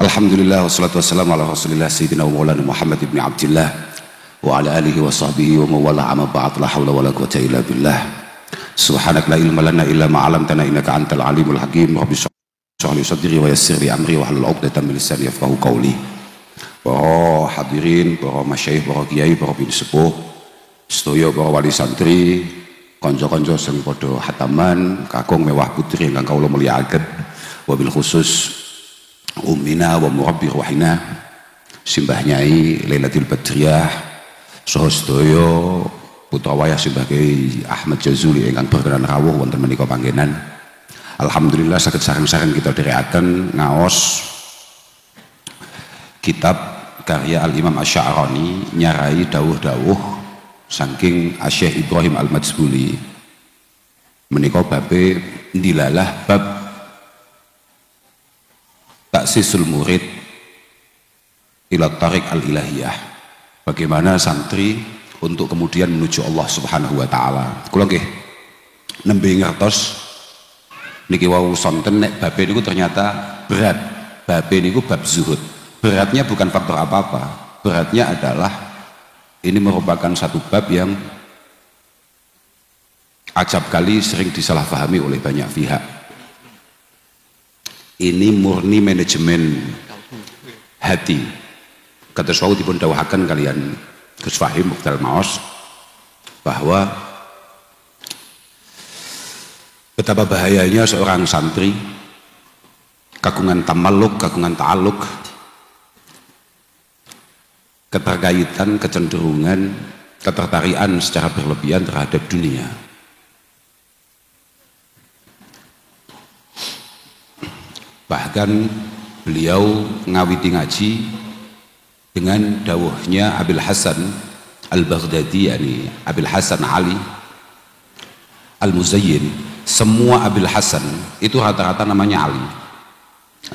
Alhamdulillah wassalatu wassalamu ala rasulillah sayyidina wa maulana Muhammad ibn Abdillah wa ala alihi wa sahbihi wa mawala amma ba'd la hawla wa la quwwata illa billah subhanak la ilma lana illa ma 'allamtana innaka antal alimul hakim rabbi shrah li sadri wa yassir li amri wa hlul 'uqdatam min lisani yafqahu qawli. Para hadirin, para masyayikh, para kiai, para bin sepuh sedaya, para wali santri, kanca-kanca sing padha hataman kakung mewah putri ingkang kawula mulyakaken, wabil khusus ummina wa murabbi ruhina Simbah Nyai Lailatul Badriyah saha sedaya putra wayah Simbah Kyai Ahmad Jazuli ingkang berkenan rawuh wonten menika panggenan. Alhamdulillah saged sareng-sareng kita dherekaken ngaos kitab karya Al-Imam Asy-Sya'rani nyarai dawuh-dawuh saking Syekh Ibrahim Al-Majzuli menika babe ndilalah bab taksisul murid ila tariq al-ilahiyah, bagaimana santri untuk kemudian menuju Allah Subhanahu wa taala. Kula nggih nembe ngertos niki wau sonten nek babe niku ternyata berat. Babe niku bab zuhud. Beratnya bukan faktor apa-apa, beratnya adalah ini merupakan satu bab yang acap kali sering disalahpahami oleh banyak pihak. Ini murni manajemen hati. Kata suau dipun dawuhaken kalian Gus Fahim Mukhtar Maos bahwa betapa bahayanya seorang santri kagungan tamalluk, kagungan ta'aluk, keterkaitan, kecenderungan, ketertarikan secara berlebihan terhadap dunia. Bahkan beliau ngawiti ngaji dengan dawuhnya Abil Hasan Al-Baghdadi, yakni Abil Hasan Ali Al-Muzayyin. Semua Abil Hasan itu rata-rata namanya Ali,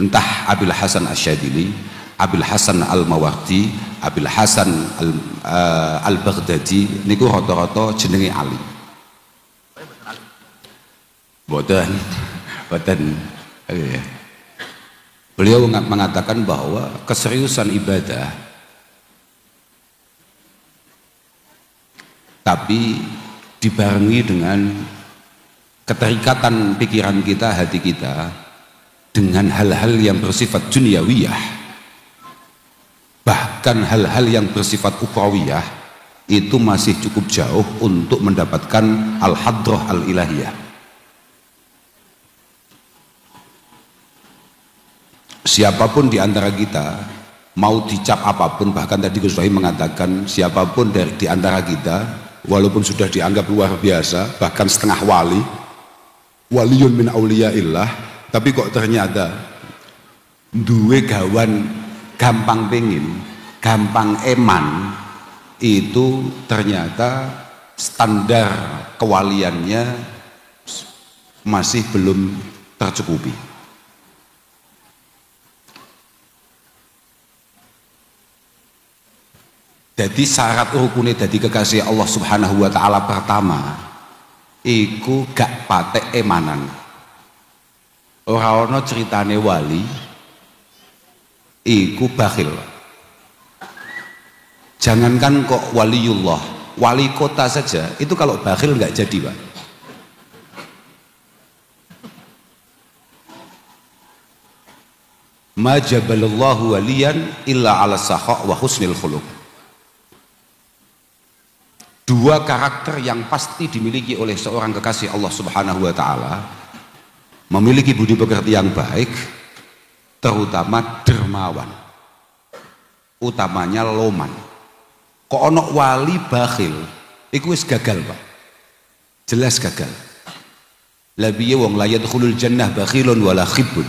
entah Abil Hasan Asy-Syadzili, Abil Hasan Al-Mawardi, Abil Hasan Al-Baghdadi niku rata-rata jenenge Ali. Boten beliau mengatakan bahwa keseriusan ibadah tapi dibarengi dengan keterikatan pikiran kita, hati kita dengan hal-hal yang bersifat dunyawiyah, bahkan hal-hal yang bersifat ukhrawiyah, itu masih cukup jauh untuk mendapatkan al-hadrah al-ilahiyah. Siapapun di antara kita mau dicap apapun, bahkan tadi Gus Fahim mengatakan siapapun di antara kita walaupun sudah dianggap luar biasa, bahkan setengah wali, waliyun min auliyaillah, tapi kok ternyata duwe gawan gampang pengin, gampang eman, itu ternyata standar kewaliannya masih belum tercukupi. Jadi syarat rukune dadi kekasih Allah Subhanahu wa taala pertama iku gak patek emanan. Ora ana ceritane wali iku bakhil. Jangankan kok waliullah, wali kota saja itu kalau bakhil nggak jadi, Pak. Ma jabalallahu waliyan illa ala sakha wa husnil khuluq. Dua karakter yang pasti dimiliki oleh seorang kekasih Allah Subhanahu wa taala, memiliki budi pekerti yang baik, terutama dermawan, utamanya loman. Kok ono wali bakhil iku wis gagal, Pak, jelas gagal. La biye wong la yadkhulul jannah bakhilun wala khibbun.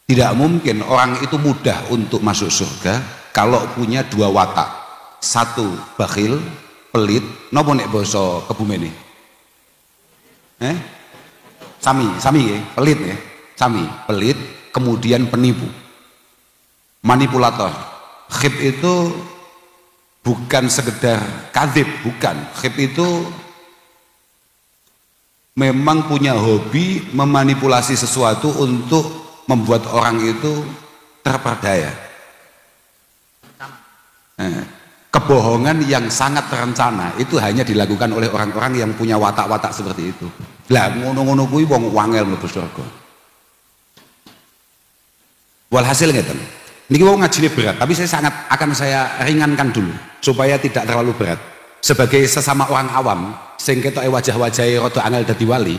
Tidak mungkin orang itu mudah untuk masuk surga kalau punya dua watak. Satu bakhil, pelit, napa nek basa Kebumen? Sami ya, pelit ya. Sami, pelit, kemudian penipu. Manipulator. Khib itu bukan sekedar kadzib, bukan. Khib itu memang punya hobi memanipulasi sesuatu untuk membuat orang itu terperdaya. Kebohongan yang sangat terencana itu hanya dilakukan oleh orang-orang yang punya watak-watak seperti itu. Lah ngono-ngono kuwi wong wangel mlebu surga. Walhasil ngeten. Niki wong ngajine berat, tapi akan saya ringankan dulu supaya tidak terlalu berat. Sebagai sesama orang awam sing ketoke wajah-wajahe rada angel dadi wali.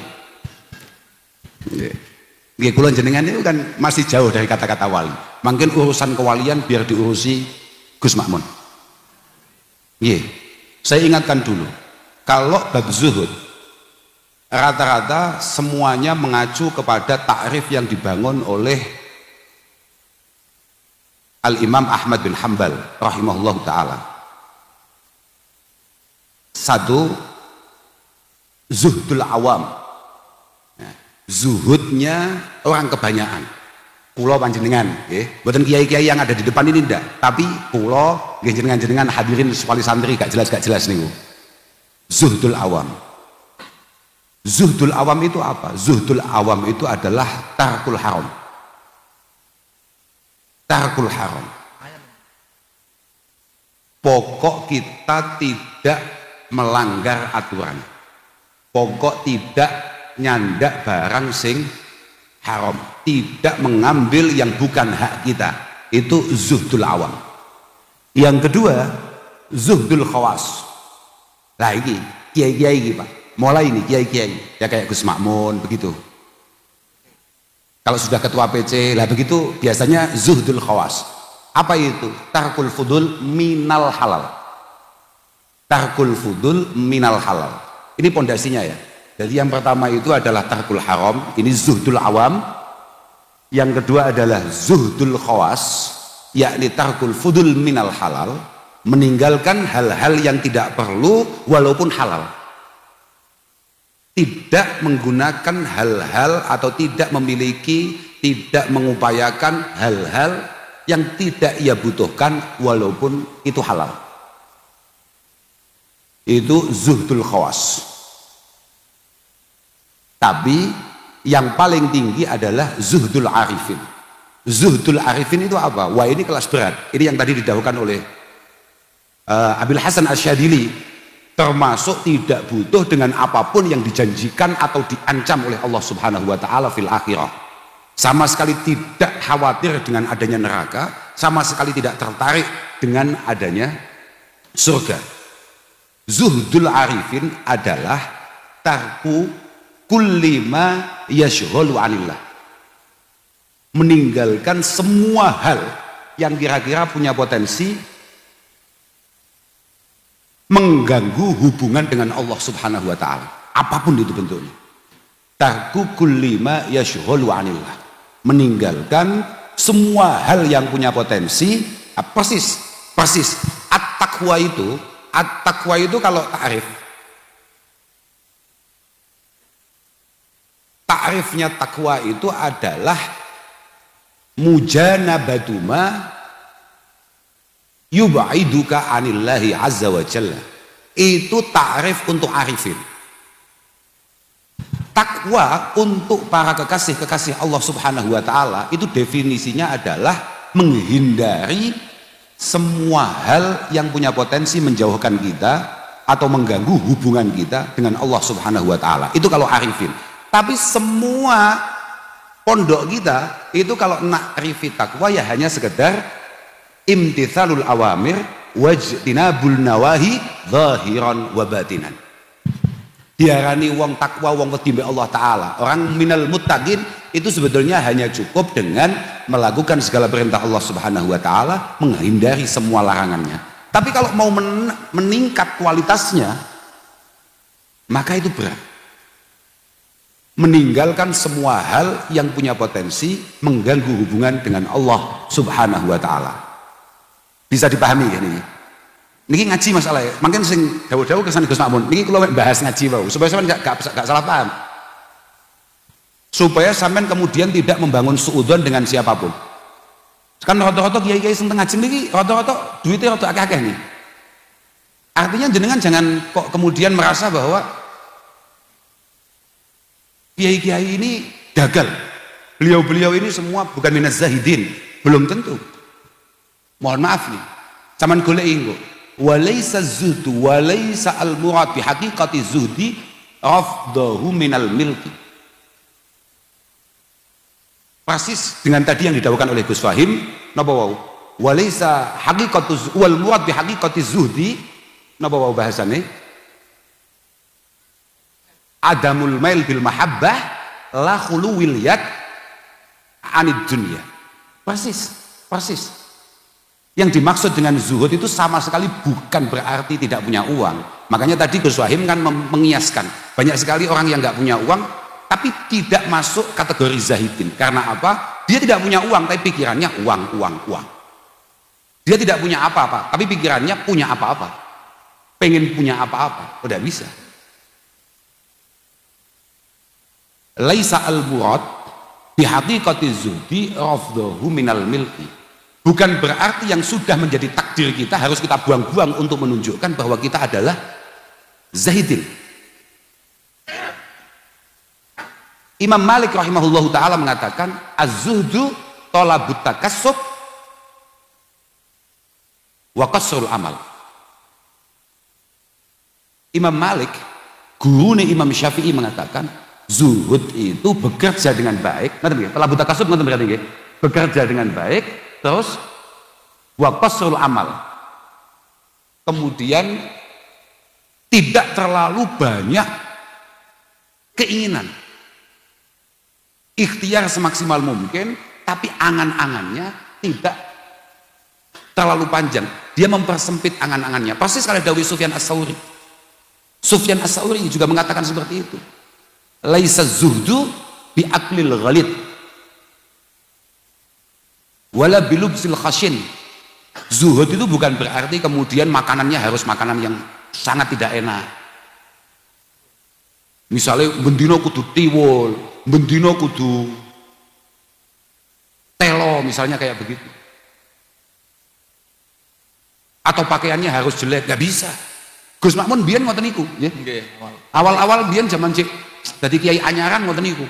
Nggih kula jenengan itu kan masih jauh dari kata-kata wali. Mungkin urusan kewalian biar diurusi Gus Makmun. Nggih. Saya ingatkan dulu. Kalau bab zuhud rata-rata semuanya mengacu kepada takrif yang dibangun oleh Al-Imam Ahmad bin Hanbal rahimahullah ta'ala. Satu, zuhdul awam. Zuhudnya orang kebanyakan. Pulau panjenengan, bukan kiai-kiai yang ada di depan ini ndak, tapi pulau jenengan-jenengan hadirin wali santri gak jelas nih. Zuhdul awam. Zuhdul awam itu apa? Zuhdul awam itu adalah tarkul haram. Tarkul haram. Pokok kita tidak melanggar aturan. Pokok tidak nyandak barang sing haram, tidak mengambil yang bukan hak kita. Itu zuhdul awam. Yang kedua, zuhdul khawas. Lah ini kiai-kiai Pak. Mulai ini kiai-kiai ya kayak Gus Makmun begitu. Kalau sudah ketua PC lah begitu biasanya zuhdul khawas. Apa itu? Tarkul fudul minal halal. Tarkul fudul minal halal. Ini pondasinya ya. Jadi yang pertama itu adalah tarkul haram, ini zuhdul awam. Yang kedua adalah zuhdul khawas, yakni tarkul fudul minal halal, meninggalkan hal-hal yang tidak perlu walaupun halal. Tidak menggunakan hal-hal atau tidak memiliki, tidak mengupayakan hal-hal yang tidak ia butuhkan walaupun itu halal. Itu zuhdul khawas. Tapi yang paling tinggi adalah zuhdul arifin. Zuhdul arifin itu apa? Wah ini kelas berat. Ini yang tadi didahulukan oleh Abil Hasan Asyadili. Termasuk tidak butuh dengan apapun yang dijanjikan atau diancam oleh Allah Subhanahu wa ta'ala fil akhirah. Sama sekali tidak khawatir dengan adanya neraka, sama sekali tidak tertarik dengan adanya surga. Zuhdul arifin adalah tarku kulli ma yashghalu anillah. Meninggalkan semua hal yang kira-kira punya potensi mengganggu hubungan dengan Allah Subhanahu wa ta'ala, apapun itu bentuknya. Tarku kulli ma yashghalu anillah. Meninggalkan semua hal yang punya potensi persis. At-taqwa itu kalau takrifnya takwa itu adalah mujanabatuma yubaiduka anillahi azza wa jalla. Itu takrif untuk arifin. Takwa untuk para kekasih-kekasih Allah Subhanahu wa ta'ala itu definisinya adalah menghindari semua hal yang punya potensi menjauhkan kita atau mengganggu hubungan kita dengan Allah Subhanahu wa ta'ala. Itu kalau arifin. Tapi semua pondok kita itu kalau nak rifi takwa ya hanya sekedar imtithalul awamir wajtinabul nawahi zahiran wa batinan. Diarani wong takwa, wong wedi mbek Allah taala, orang minal muttaqin itu sebetulnya hanya cukup dengan melakukan segala perintah Allah Subhanahu wa taala, menghindari semua larangannya. Tapi kalau mau meningkat kualitasnya, maka itu berat. Meninggalkan semua hal yang punya potensi mengganggu hubungan dengan Allah Subhanahu wa taala. Bisa dipahami ya ini. Niki ngaji masalah ya. Makin sing dawuh-dawuh kesan Gus Makmun. Niki kula bahas ngaji wae supaya sampean gak salah paham. Supaya sampean kemudian tidak membangun suudzon dengan siapapun. Kan rata-rata kiai-kiai sing ngaji niki rata-rata duitnya rada akeh-akeh nih. Artinya jenengan jangan kok kemudian merasa bahwa kiai-kiai ini gagal. Beliau-beliau ini semua bukan minaz zahidin, belum tentu. Mohon maaf nih, zaman golek engko. Walaysa zuhdu walaysa al-murad bi haqiqati zuhdi afdahu minal milki. Persis dengan tadi yang didawuhkan oleh Gus Fahim, napa wau? Walaysa haqiqatu wal murad bi haqiqati zuhdi, napa wau bahasane? Adamul mail bil mahabbah la khuluwil yad anid dunya. Persis. Yang dimaksud dengan zuhud itu sama sekali bukan berarti tidak punya uang. Makanya tadi Gus Wahim kan mengiaskan, banyak sekali orang yang nggak punya uang tapi tidak masuk kategori zahidin. Karena apa? Dia tidak punya uang tapi pikirannya uang. Dia tidak punya apa-apa tapi pikirannya punya apa-apa, pengen punya apa-apa. Udah bisa. Laisa al-murad bi haqiqati zuhdi rafdahu minal milki. Bukan berarti yang sudah menjadi takdir kita harus kita buang-buang untuk menunjukkan bahwa kita adalah zahidin. Imam Malik rahimahullahu ta'ala mengatakan az-zuhdu talabut takassub wa qasrul amal. Imam Malik, gurune Imam Syafi'i mengatakan zuhud itu bekerja dengan baik. Ngerti nggih? Talabut takassub ngerti berarti nggih? Bekerja dengan baik. Terus wa qasrul amal, kemudian tidak terlalu banyak keinginan, ikhtiar semaksimal mungkin tapi angan-angannya tidak terlalu panjang, dia mempersempit angan-angannya. Persis kalau dawuh Sufyan As-Tsauri juga mengatakan seperti itu. Laisa zuhdu bi aklil ghalid wala bilubsil khashin. Zuhud itu bukan berarti kemudian makanannya harus makanan yang sangat tidak enak. Misalnya bendino kudu tiwul, bendino kudu telo, misalnya kayak begitu. Atau pakaiannya harus jelek, gak bisa. Gus Makmun biyen ngoten niku, nggih. Awal-awal biyen zaman cek dadi kiai anyaran ngoten niku.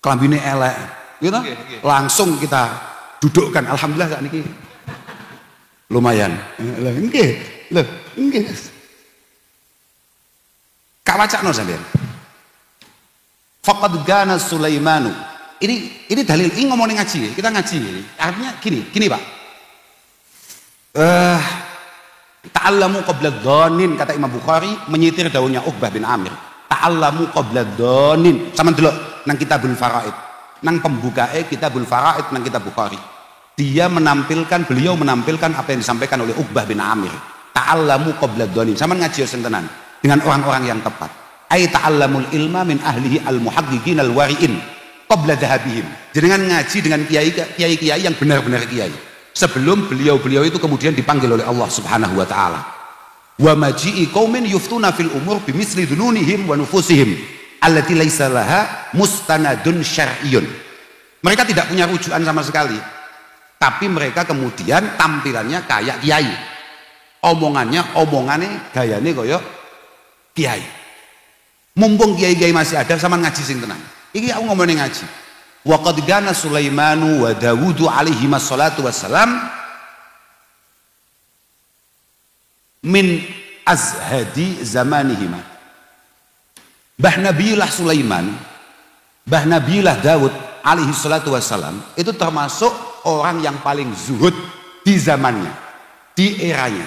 Klambine elek, gitu. Langsung kita dudukkan. Alhamdulillah saat ini lumayan. Nggih. Kak wacakno sampean. Faqad gana Sulaimanu. Ini dalil, ini ngomongin ngaji, kita ngaji. Artinya gini Pak. Ta'allamu qabla dhanin, kata Imam Bukhari menyitir daunnya Uqbah bin Amir. Ta'allamu qabla dhanin. Sama delok nang Kitabul Faraid. Nang pembukae Kitabul Faraid nang Kitab Bukhari. Beliau menampilkan apa yang disampaikan oleh Uqbah bin Amir. Ta'allamu qabla dhanin. Sama ngaji sentenan dengan orang-orang yang tepat. Ai ta'allamul ilma min ahlihi al-muhaqqiqin al-wari'in qabla dhahabihim. Jenengan ngaji dengan kiai-kiai yang benar-benar kiai. Sebelum beliau-beliau itu kemudian dipanggil oleh Allah Subhanahu wa taala. Wa maji'i qaumin yuftuna fil umur bimisli dununihim wa nufusihim allati laisa laha mustanadun syar'iyyun. Mereka tidak punya rujukan sama sekali. Tapi mereka kemudian tampilannya kayak kiai. Omongane gayane kaya kiai. Mumpung kiai-kiai masih ada sama ngaji sing tenang. Iki aku ngomongin ngaji. Wa qad kana Sulaimanu wa Dawudu alaihi wassalatu wassalam min azhadi zamanihima. Bah Nabiullah Sulaiman, bah Nabiullah Dawud alaihi salatu wassalam itu termasuk orang yang paling zuhud di zamannya, di eranya.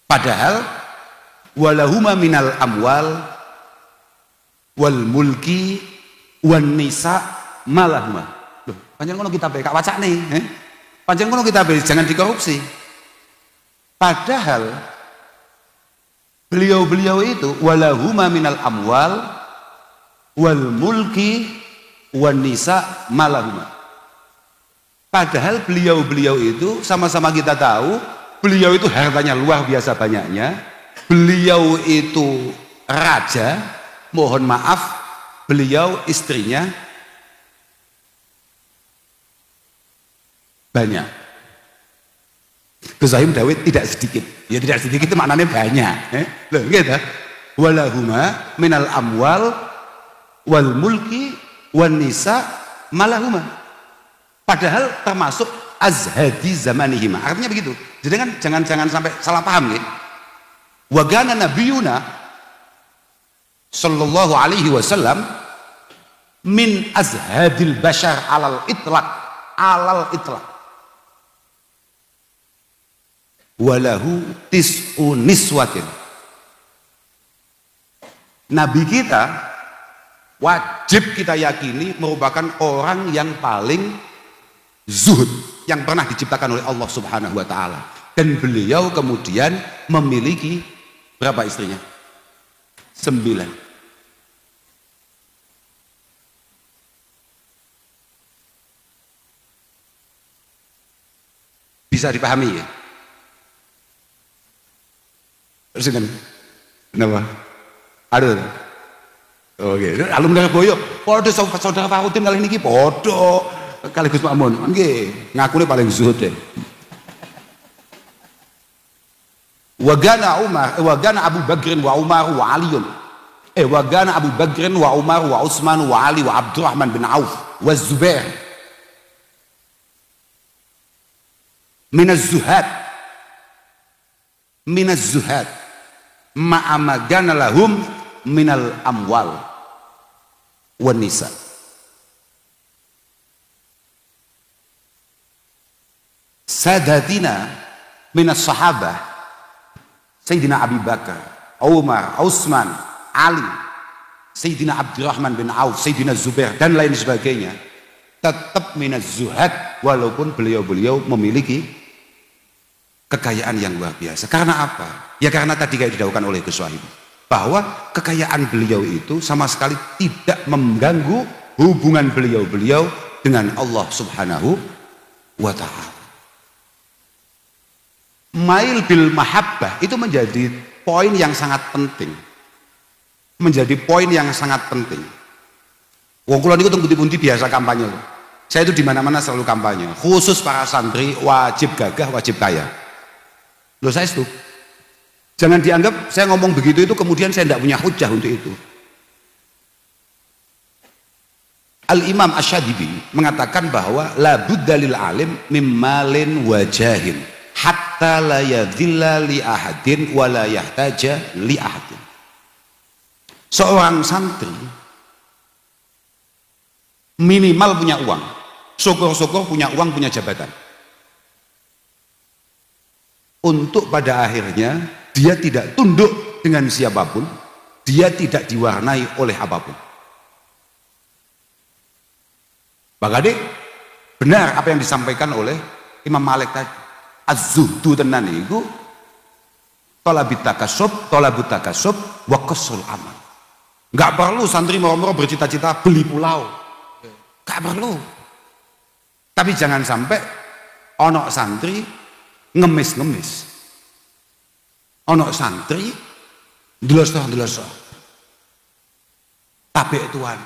Padahal walahuma minal amwal wal mulki wan nisa malahuma. Loh, panjang ngono kita kak wacak nih, panjang ngono kita jangan dikorupsi. Padahal beliau-beliau itu walahuma minal amwal wal mulki wan nisa malahuma. Padahal beliau-beliau itu sama-sama kita tahu, beliau itu hartanya luar biasa banyaknya. Beliau itu raja, mohon maaf, beliau istrinya banyak. Gus Zahim Dawid tidak sedikit. Ya tidak sedikit itu maknanya banyak. Loh, gitu. Walahuma minal amwal wal mulki wan nisa malahuma. Padahal termasuk azhadi zamanihima. Artinya begitu. Jadi kan jangan sampai salah paham ya. Wa kana nabiyuna sallallahu alaihi wasallam min azhadil bashar alal itlaq walahu tis'u niswatin. Nabi kita wajib kita yakini merupakan orang yang paling zuhud yang pernah diciptakan oleh Allah Subhanahu wa taala, dan beliau kemudian memiliki berapa istrinya? 9. Bisa dipahami ya? Terus kan? Kenapa? Aduh. Oke, alumni Boyo, podo saudara Farudin kali ini podo kali Gus Makmun, nggih, ngakune paling zuhud deh. Wagana Abu Bakrin wa Umar wa Aliun. Wagana Abu Bakrin wa Umar wa Utsman wa Ali wa Abdurrahman bin Auf wa Zubair minaz zuhad ma'amagana lahum minal amwal wan nisa. Sadatina minas sahabah Sayyidina Abi Bakar, Umar, Utsman, Ali, Sayyidina Abdurrahman bin Auf, Sayyidina Zubair dan lain sebagainya tetap minaz zuhad, walaupun beliau-beliau memiliki kekayaan yang luar biasa. Karena apa? Ya karena tadi kayak didahulukan oleh Gus Wahid, bahwa kekayaan beliau itu sama sekali tidak mengganggu hubungan beliau-beliau dengan Allah Subhanahu wa ta'ala. Mail bil mahabbah itu menjadi poin yang sangat penting. Wong kula niku teng pundi-pundi biasa kampanye. Saya itu di mana-mana selalu kampanye. Khusus para santri wajib gagah, wajib kaya. Loh saya itu. Jangan dianggap saya ngomong begitu itu kemudian saya tidak punya hujah untuk itu. Al-Imam Asy-Syadibi mengatakan bahwa la budda lil alim mimmalin wajahin hatta la yadhilla li ahadin wa la yahtaja li ahadin. Seorang santri minimal punya uang, syukur-syukur punya uang, punya jabatan, untuk pada akhirnya dia tidak tunduk dengan siapapun, dia tidak diwarnai oleh apapun. Bagade benar apa yang disampaikan oleh Imam Malik tadi. Az-zuhdu tenan iku talabut takasub wa qasrul amal. Enggak perlu santri moro-moro bercita-cita beli pulau. Enggak perlu. Tapi jangan sampai ono santri ngemis-ngemis. Ono santri ndeloso-ndeloso. Tabek tuan.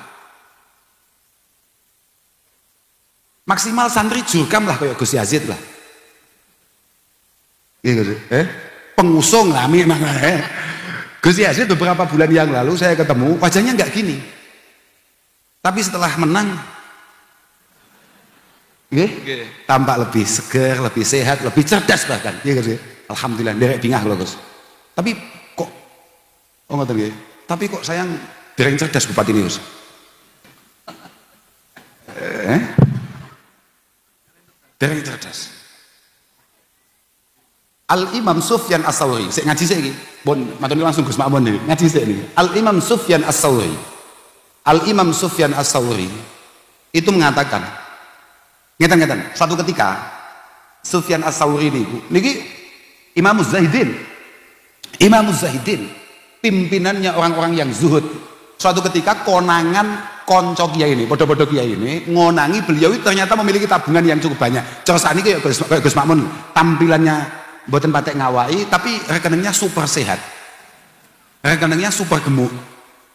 Maksimal santri jurkam lah kayak Gus Yazid lah. Pengusung lah memang. Gus Yazid beberapa bulan yang lalu saya ketemu, wajahnya nggak gini. Tapi setelah menang, tampak lebih segar, lebih sehat, lebih cerdas bahkan. Alhamdulillah, derek bingah loh Gus. Tapi kok, tapi kok sayang dereng cerdas bupati ini Gus. Dereng cerdas. Al-Imam Sufyan As-Tsauri, saya ngaji saya ini, bon, matoni langsung Gus Makmun ini, ngaji saya ini. Al-Imam Sufyan As-Tsauri itu mengatakan, ngeten, suatu ketika Sufyan As-Tsauri niki Imam Zahidin, pimpinannya orang-orang yang zuhud. Suatu ketika konangan konco kiai ini, podo-podo kiai ini ngonangi beliau itu ternyata memiliki tabungan yang cukup banyak. Terus ini kayak Gus Makmun, tampilannya mboten patek ngawai, tapi rekeningnya super sehat, rekeningnya super gemuk.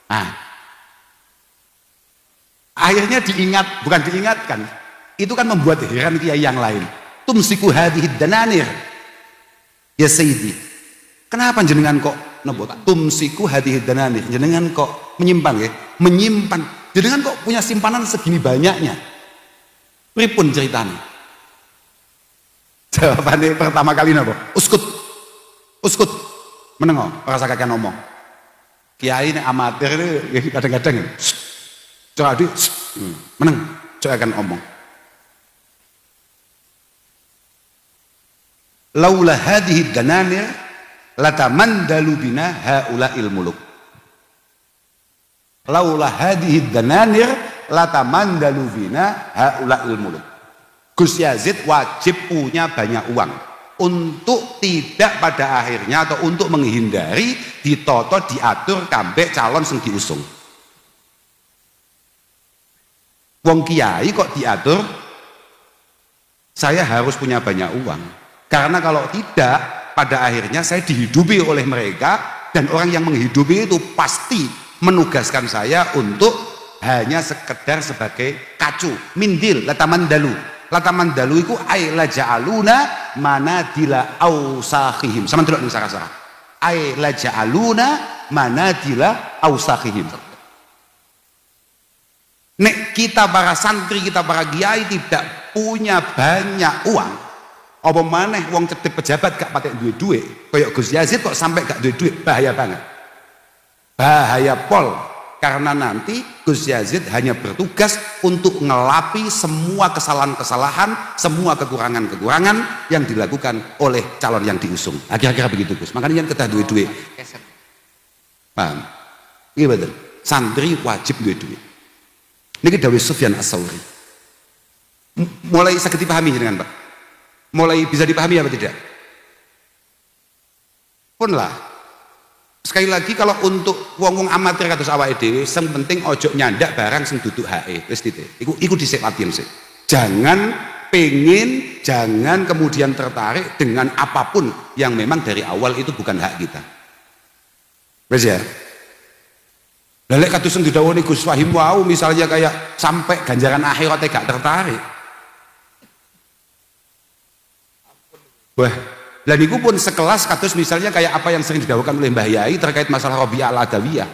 Nah, akhirnya bukan diingatkan, itu kan membuat heran kiai yang lain. Tumsiku hadhid dananir ya Sayyidi, kenapa jenengan kok tumsiku hadhid dananir, jenengan kok menyimpan ya, menyimpan. Jenengan kok punya simpanan segini banyaknya? Pripun ceritanya? Jawabannya pertama kali napa? Uskut. Uskut. Menengo, rasa kakek ngomong. Kiai ini amatir ini kadang-kadang coba di meneng, coba akan ngomong. Laula hadhihi dananir latamandalu bina haula'il muluk. Laula hadhihi dananir latamandalu bina haula'il muluk. Gus Yazid wajib punya banyak uang untuk tidak pada akhirnya atau untuk menghindari ditoto diatur kambek calon sing diusung. Wong kiai kok diatur saya harus punya banyak uang, karena kalau tidak pada akhirnya saya dihidupi oleh mereka, dan orang yang menghidupi itu pasti menugaskan saya untuk hanya sekedar sebagai kacu, mindil, latamandalu. Latamandalu iku ay la ja'aluna manadila ausakhihim. Sama delok ning sarasara. Ay la ja'aluna manadila ausakhihim. Nek kita para santri, kita para kiai tidak punya banyak uang, apa maneh wong cedhek pejabat gak patek duwe duit, kayak Gus Yazid kok sampai gak duwe duit, bahaya banget. Bahaya pol. Karena nanti Gus Yazid hanya bertugas untuk ngelapi semua kesalahan-kesalahan, semua kekurangan-kekurangan yang dilakukan oleh calon yang diusung. Kira-kira begitu Gus. Makanya yang kita duit-duit. Paham? Iya betul. Santri wajib duit-duit. Ini dawuh Sufyan As-Tsauri. Mulai saged dipahami dengan Pak. Mulai bisa dipahami apa tidak? Pun lah. Sekali lagi kalau untuk wong-wong amatir kados awake dhewe, sing penting ojo nyandak barang sing duduk hae. Wis titik. Iku dhisik latihan sik. Jangan pengen, jangan kemudian tertarik dengan apapun yang memang dari awal itu bukan hak kita. Wis ya. Lah lek kados sing didhawuhi Gus Fahim wau misalnya kayak sampai ganjaran akhiratnya gak tertarik. Wah, dan itu pun sekelas kados misalnya kayak apa yang sering didhawuhkan oleh Mbah Yai terkait masalah Rabi'ah al-Adawiyah.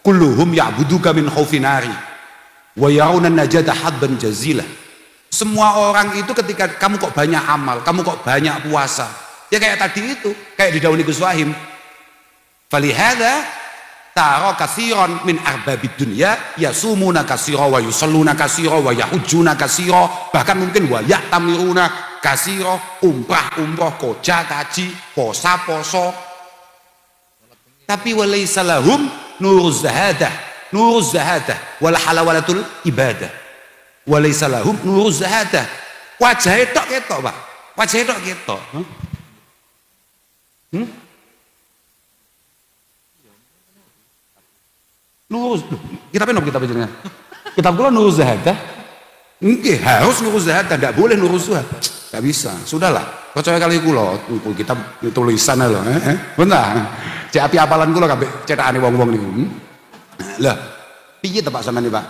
Kulluhum ya'buduka min khaufinari wa yarawna najata hadban jazilah. Semua orang itu ketika kamu kok banyak amal, kamu kok banyak puasa, ya kayak tadi itu, kayak didhawuhi Gus Wahim. Falihada tara katsiran min arbabid dunya yasumuna katsira wa yusalluna katsira wa yahujjuna katsira, bahkan mungkin wa ya'tamiruna kasiro, umrah, koja, kaji, poso, tapi walaysa lahum nuruz zahadah wala halawalatul ibadah. Walaysa lahum nuruz zahadah. Wajah tok ketok, Pak. Wajah tok ketok. Nuruz. Kitab jenengan. Kitab kula nuruz zahadah. Nggih, harus nuruz zahadah, tidak boleh nuruz zahadah. Gak bisa, sudahlah. Percaya kali kula, kita tulisan lho, benar. Cek api apalan kula kabeh cetakane wong-wong niku. Lah, piye to Pak sampean iki, Pak?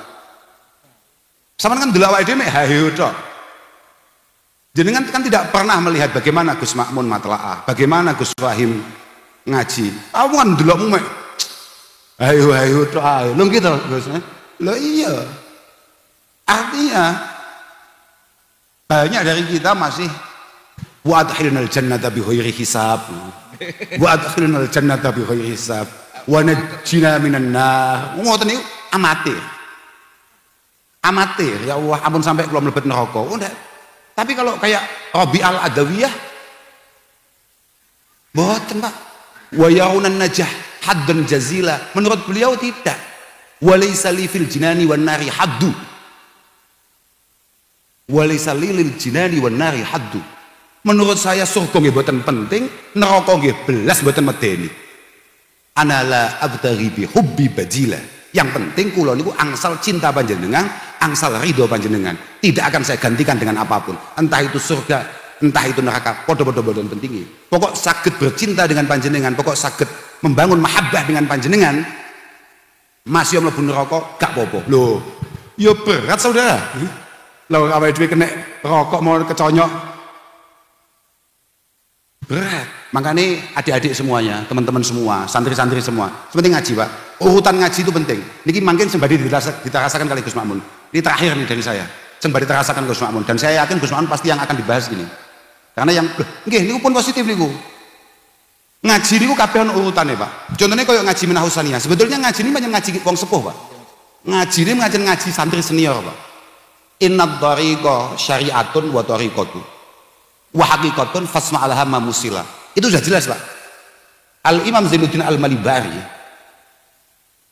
Sampean kan ndelok awake dhewe mek hayu tok. Jenengan kan tidak pernah melihat bagaimana Gus Makmun matlaah, bagaimana Gus Fahim ngaji. Aku kan ndelokmu mek hayu tok ae. Lho gitu, Gus. Lho iya. Artinya banyak dari kita masih wa adkhilnal jannata bi ghairi hisab, wa adkhilnal jannata bi ghairi hisab, wa najjina minan nar. Ngoten niku amatir. Ya Allah, ampun sampai kula mlebet neraka. Oh ndak. Tapi kalau kayak Rabi'ah al-Adawiyah mboten, Pak. Wa yaunan najah haddan jazila. Menurut beliau tidak. Wa laysa li fil jinani wan nari haddu. Walaysa lil jinani wan nari haddu. Menurut saya surga nggih mboten penting, neraka nggih belas mboten medeni. Anala abtaghi bi hubbi badila. Yang penting kula niku angsal cinta panjenengan, angsal ridho panjenengan. Tidak akan saya gantikan dengan apapun. Entah itu surga, entah itu neraka, padha-padha mboten penting. Pokok saged bercinta dengan panjenengan, pokok saged membangun mahabbah dengan panjenengan. Masih mlebu neraka gak apa-apa. Lho, ya berat saudara. Lalu awake dhewe kena rokok mau keconyok berat. Makanya adik-adik semuanya, teman-teman semua, santri-santri semua, penting ngaji Pak. Urutan ngaji itu penting. Niki mungkin sembari dirasakan kali Gus Makmun. Ini terakhir nih dari saya. Sembari terasakan Gus Makmun. Dan saya yakin Gus Makmun pasti yang akan dibahas ini. Karena yang, nggih, niku pun positif niku. Ngaji niku kabeh ono urutane Pak. Contohnya kayak ngaji Minahus Saniyah. Sebetulnya ngaji ini banyak ngaji wong sepuh Pak. Ngaji ini ngaji santri senior Pak. Innad dhariqa syari'atun wa dhariqatu. Wa haqiqatun fasma'alaha ma musila. Itu sudah jelas Pak. Al-Imam Zainuddin Al-Malibari,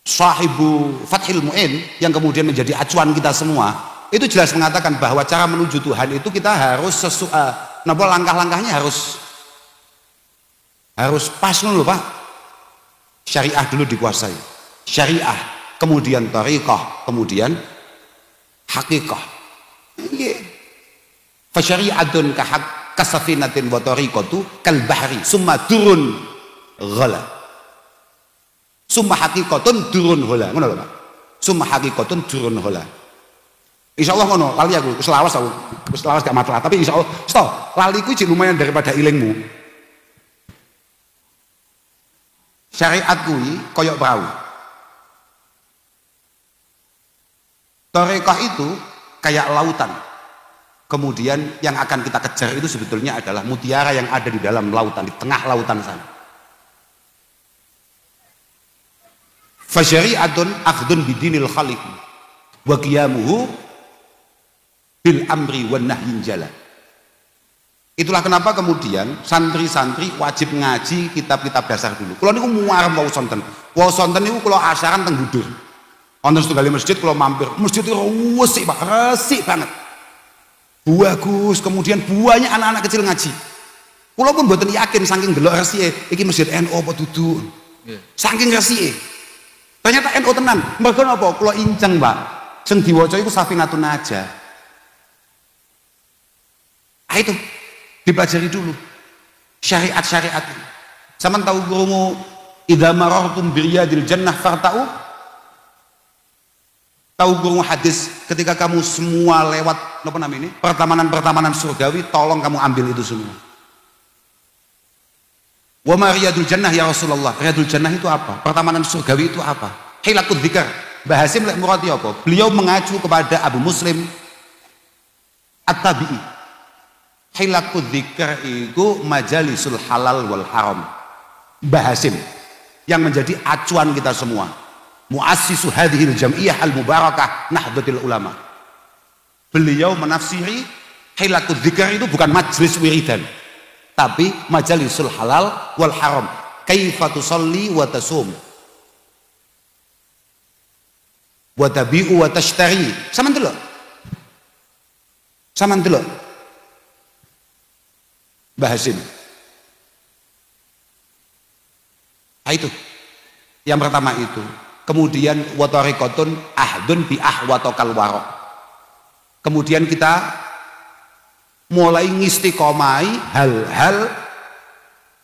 sahibu Fathil Mu'in, yang kemudian menjadi acuan kita semua, itu jelas mengatakan bahwa cara menuju Tuhan itu kita harus langkah-langkahnya harus pas dulu Pak. Syariah dulu dikuasai, syariah, kemudian thariqah, kemudian haqiqah. Fa syari'atun kasafinatin wa thariqatu kal bahri summa durun ghala, summa haqiqatun durun ghala, ngono lho Pak. Summa haqiqatun durun ghala. Insyaallah ngono, lali aku selawas gak masalah, tapi insyaallah lali ku lumayan daripada ilingmu. Syariat kuwi koyok perahu. Thariqah itu kayak lautan. Kemudian yang akan kita kejar itu sebetulnya adalah mutiara yang ada di dalam lautan, di tengah lautan sana. Fasyari'atun akhdun bidinil khaliq wa qiyamuhu bil amri wan nahyin jala. Itulah kenapa kemudian santri-santri wajib ngaji kitab-kitab dasar dulu. Kula niku muarep wau sonten. Wau sonten niku kula asaran teng Budur. Wonten setunggal masjid kula mampir. Masjid itu resik Pak, resik banget. Bagus, kemudian banyak anak-anak kecil ngaji. Kula pun mboten yakin saking delok resike iki masjid NU apa dudu. Saking resike. Ternyata NU tenan. Mergo napa? Kula inceng, Pak. Sing diwaca iku Safinatun Najah. Itu dipelajari dulu. Syariat-syariat. Sampeyan tahu krungu idza marartum biriyadil jannah farta'u? Tahu guru hadis ketika kamu semua lewat apa namanya ini pertamanan surgawi, tolong kamu ambil itu semua. Wa ma riyadul jannah ya Rasulullah. Riyadul jannah itu apa? Pertamanan surgawi itu apa? Hilakut dzikr. Bahasim lek murati apa? Beliau mengacu kepada Abu Muslim At-Tabi'i. Hilakut dzikr itu majalisul halal wal haram. Bahasim yang menjadi acuan kita semua. Muassisu hadhil jam'iyah al-mubarakah Nahdlatul Ulama. Beliau menafsiri hilakut dzikr itu bukan majlis wiridan, tapi majalisul halal wal haram. Kaifa tusalli wa tasum wa tabi'u wa tashtari. Saman delok. Bahasin. Itu. Yang pertama itu. Kemudian wa tariqatun ahdun bi ahwatokal warok. Kemudian kita mulai ngistiqomai hal-hal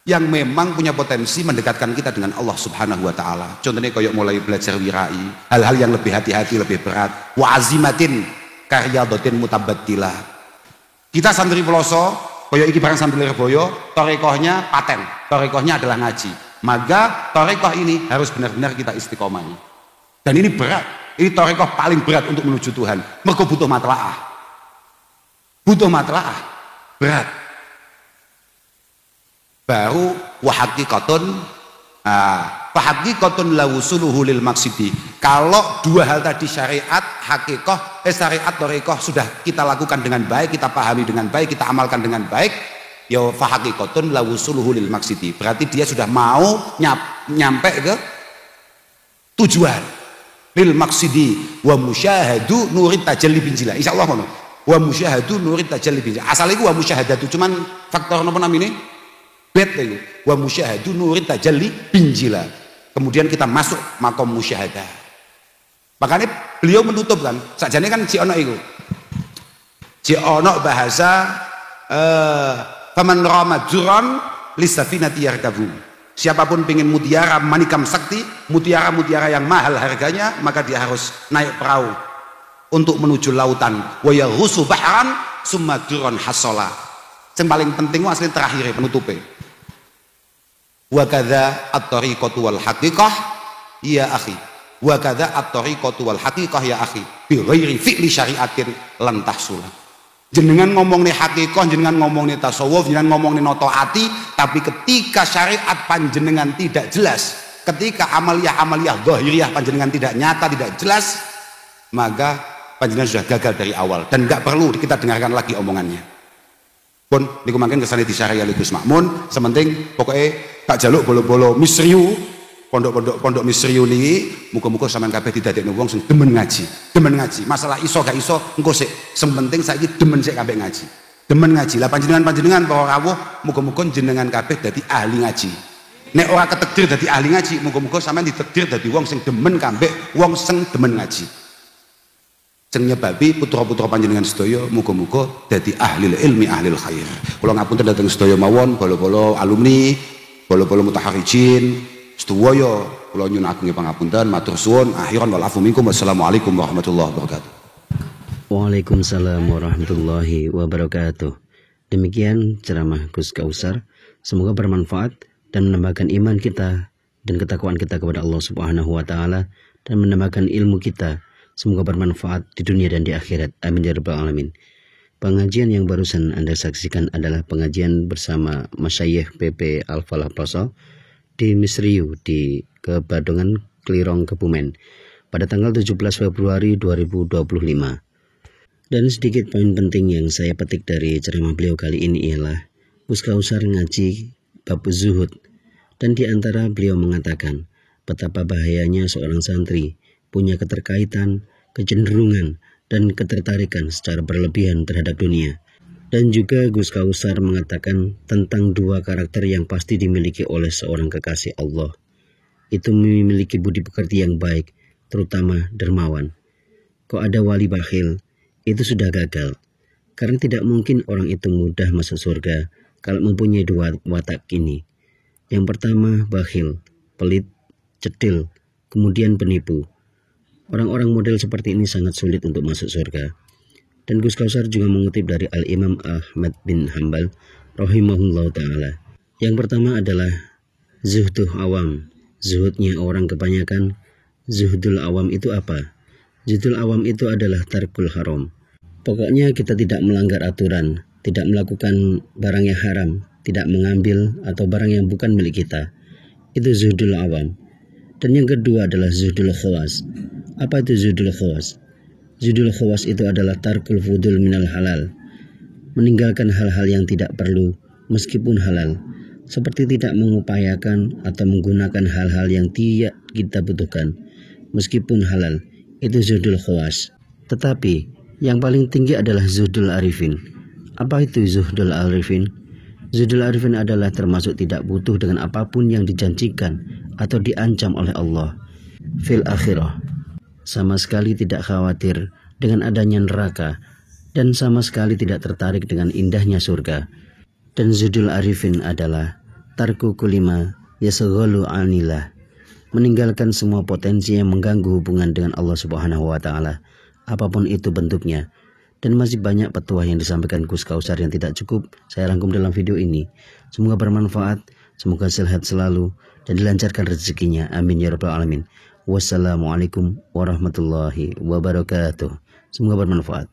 yang memang punya potensi mendekatkan kita dengan Allah Subhanahu wa taala. Contohnya kayak mulai belajar wirai, hal-hal yang lebih hati-hati, lebih berat. Wa azimatin karyadatin mutabattilah. Kita santri Peloso, kayak iki barang santri Lirboyo, thariqahnya paten. Thariqahnya adalah ngaji. Maka thariqah ini harus benar-benar kita istiqomah. Dan ini berat. Ini thariqah paling berat untuk menuju Tuhan. Mergo butuh matlaah. Berat. Baru wa haqiqatun fa haqiqatun la wusuluhu lil maqsidi. Kalau dua hal tadi syariat, hakikah, syariat thariqah sudah kita lakukan dengan baik, kita pahami dengan baik, kita amalkan dengan baik, ya fa haqiqatun la wusuluhu lil maqsidi. Berarti dia sudah mau nyampe ke tujuan. Lil maqsidi wa musyahadu nurit tajalli binjila. Insyaallah ngono. Wa musyahadu nurit tajalli binjila. Asal iku wa musyahadatu, cuman faktor napa namine? Bet itu. Wa musyahadu nurit tajalli binjila. Kemudian kita masuk makom musyahadah. Makanya beliau menutup kan, sakjane kan si ono iku. Si ono bahasa faman rama juran lisafinati yarkabu. Siapapun pengen mutiara manikam sakti, mutiara-mutiara yang mahal harganya, maka dia harus naik perahu untuk menuju lautan. Wa yaghusu bahran summa duran hasola. Yang paling penting asli terakhir penutupnya. Wa kadza at-tariqatu wal haqiqah ya akhi. Wa kadza at-tariqatu wal haqiqah ya akhi. Bi ghairi fi'li syari'atin lan tahsula. Jenengan ngomong nih hakikoh, jenengan ngomong nih tasawuf, jenengan ngomong nih noto ati, tapi ketika syariat panjenengan tidak jelas, ketika amaliyah zahiriyah panjenengan tidak nyata, tidak jelas, maka panjenengan sudah gagal dari awal dan nggak perlu kita dengarkan lagi omongannya. Pun niku mangken kesane disarai ali Gus Makmun, sementing pokoknya tak jaluk bolo-bolo misriu. Pondok misriu niki muga-muga sampean kabeh didadekno wong sing demen ngaji. Masalah iso gak iso engko sik, sing penting saiki demen sik kabeh ngaji. Demen ngaji. Lah panjenengan para rawuh muga-muga jenengan kabeh dadi ahli ngaji. Nek ora ketekdir dadi ahli ngaji, muga-muga sampean ditekdir dadi wong sing demen kabeh, wong sing demen ngaji. Sing nyebabi putra-putra panjenengan sedaya muga-muga dadi ahli ilmi, ahli khair. Kula ngapunten dhateng sedaya mawon bolo-bolo alumni, bolo-bolo mutaharrijin. Sedaya kula nyuwun ageng pangapunten, matur suwun, akhiran wal afu minkum. Wassalamualaikum warahmatullahi wabarakatuh. Waalaikumsalam warahmatullahi wabarakatuh. Demikian ceramah Gus Kausar. Semoga bermanfaat dan menambahkan iman kita dan ketakwaan kita kepada Allah Subhanahu wa taala dan menambahkan ilmu kita. Semoga bermanfaat di dunia dan di akhirat. Amin ya rabbal alamin. Pengajian yang barusan Anda saksikan adalah pengajian bersama Masyayikh PP Al-Falah Plaza di Misriu di Kebadongan Klirong Kebumen pada tanggal 17 Februari 2025. Dan sedikit poin penting yang saya petik dari ceramah beliau kali ini ialah Gus Kausar ngaji bab zuhud, dan di antara beliau mengatakan betapa bahayanya seorang santri punya keterkaitan, kecenderungan dan ketertarikan secara berlebihan terhadap dunia. Dan juga Gus Kausar mengatakan tentang dua karakter yang pasti dimiliki oleh seorang kekasih Allah. Itu memiliki budi pekerti yang baik, terutama dermawan. Kok ada wali bakhil, itu sudah gagal. Karena tidak mungkin orang itu mudah masuk surga kalau mempunyai dua watak ini. Yang pertama bakhil, pelit, cedil, kemudian penipu. Orang-orang model seperti ini sangat sulit untuk masuk surga. Dan Gus Kausar juga mengutip dari Al-Imam Ahmad bin Hanbal rahimahullah ta'ala. Yang pertama adalah zuhdul awam. Zuhudnya orang kebanyakan. Zuhdul awam itu apa? Zuhdul awam itu adalah tarkul haram. Pokoknya kita tidak melanggar aturan, tidak melakukan barang yang haram, tidak mengambil atau barang yang bukan milik kita. Itu zuhdul awam. Dan yang kedua adalah zuhdul khawas. Apa itu zuhdul khawas? Zuhdul khawas itu adalah tarkul fudul minal halal, meninggalkan hal-hal yang tidak perlu meskipun halal, seperti tidak mengupayakan atau menggunakan hal-hal yang tidak kita butuhkan meskipun halal. Itu zuhdul khawas. Tetapi yang paling tinggi adalah zuhdul arifin. Apa itu zuhdul arifin? Zuhdul arifin adalah termasuk tidak butuh dengan apapun yang dijanjikan atau diancam oleh Allah fil akhirah. Sama sekali tidak khawatir dengan adanya neraka dan sama sekali tidak tertarik dengan indahnya surga. Dan zuhdul arifin adalah tarku kulima yasghalu anillah, meninggalkan semua potensi yang mengganggu hubungan dengan Allah Subhanahu wa taala, apapun itu bentuknya. Dan masih banyak petuah yang disampaikan Gus Kausar yang tidak cukup saya rangkum dalam video ini. Semoga bermanfaat, semoga sehat selalu dan dilancarkan rezekinya. Amin ya rabbal alamin. Wassalamualaikum warahmatullahi wabarakatuh. Semoga bermanfaat.